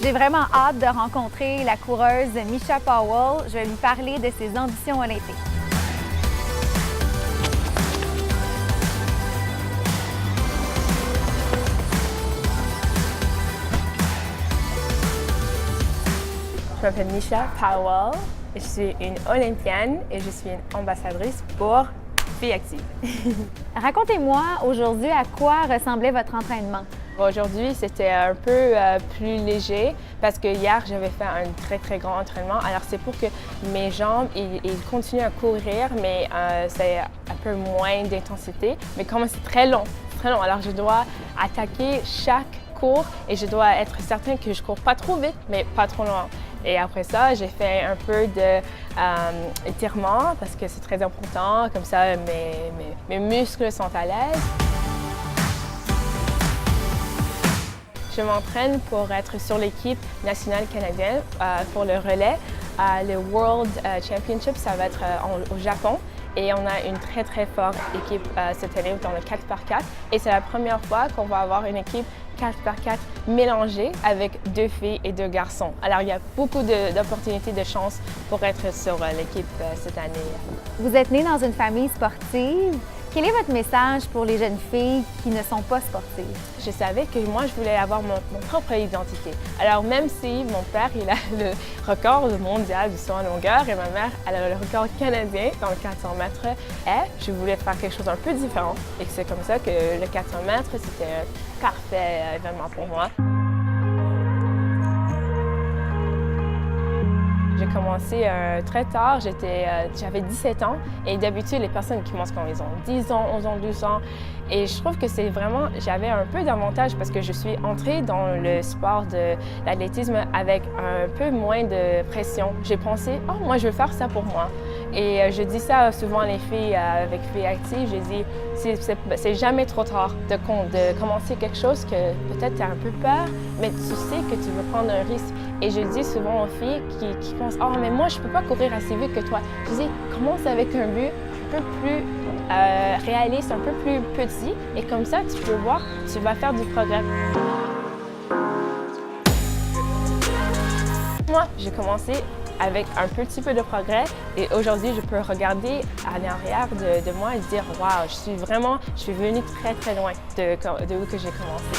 J'ai vraiment hâte de rencontrer la coureuse Misha Powell. Je vais lui parler de ses ambitions olympiques. Je m'appelle Misha Powell, je suis une Olympienne et je suis une ambassadrice pour Filles Actives. Racontez-moi aujourd'hui à quoi ressemblait votre entraînement. Aujourd'hui, c'était un peu plus léger parce que hier, j'avais fait un très grand entraînement. Alors, c'est pour que mes jambes ils continuent à courir, mais c'est un peu moins d'intensité. Mais comme c'est très long, alors je dois attaquer chaque cours et je dois être certaine que je cours pas trop vite, mais pas trop loin. Et après ça, j'ai fait un peu d'étirement parce que c'est très important. Comme ça, mes muscles sont à l'aise. Je m'entraîne pour être sur l'équipe nationale canadienne pour le relais. Le World Championship, ça va être au Japon. Et on a une très forte équipe cette année dans le 4x4. Et c'est la première fois qu'on va avoir une équipe 4x4 mélangée avec 2 filles et 2 garçons. Alors, il y a beaucoup d'opportunités, de chances pour être sur l'équipe cette année. Vous êtes née dans une famille sportive. Quel est votre message pour les jeunes filles qui ne sont pas sportives? Je savais que moi, je voulais avoir mon propre identité. Alors, même si mon père, il a le record mondial du saut en longueur et ma mère, elle a le record canadien dans le 400 mètres, je voulais faire quelque chose un peu différent. Et c'est comme ça que le 400 mètres, c'était un parfait événement pour moi. J'ai commencé très tard, j'avais 17 ans et d'habitude les personnes qui commencent quand ils ont 10 ans, 11 ans, 12 ans et je trouve que j'avais un peu d'avantage parce que je suis entrée dans le sport de l'athlétisme avec un peu moins de pression. J'ai pensé, oh moi je veux faire ça pour moi et je dis ça souvent les filles avec Filles Actives, je dis c'est jamais trop tard de commencer quelque chose que peut-être tu as un peu peur mais tu sais que tu veux prendre un risque. Et je dis souvent aux filles qui pensent « Oh, mais moi, je ne peux pas courir assez vite que toi. » Je dis « Commence avec un but un peu plus réaliste, un peu plus petit. Et comme ça, tu peux voir, tu vas faire du progrès. » Moi, j'ai commencé avec un petit peu de progrès et aujourd'hui, je peux regarder à l'arrière de moi et dire « Wow, je suis venue très loin de où que j'ai commencé. »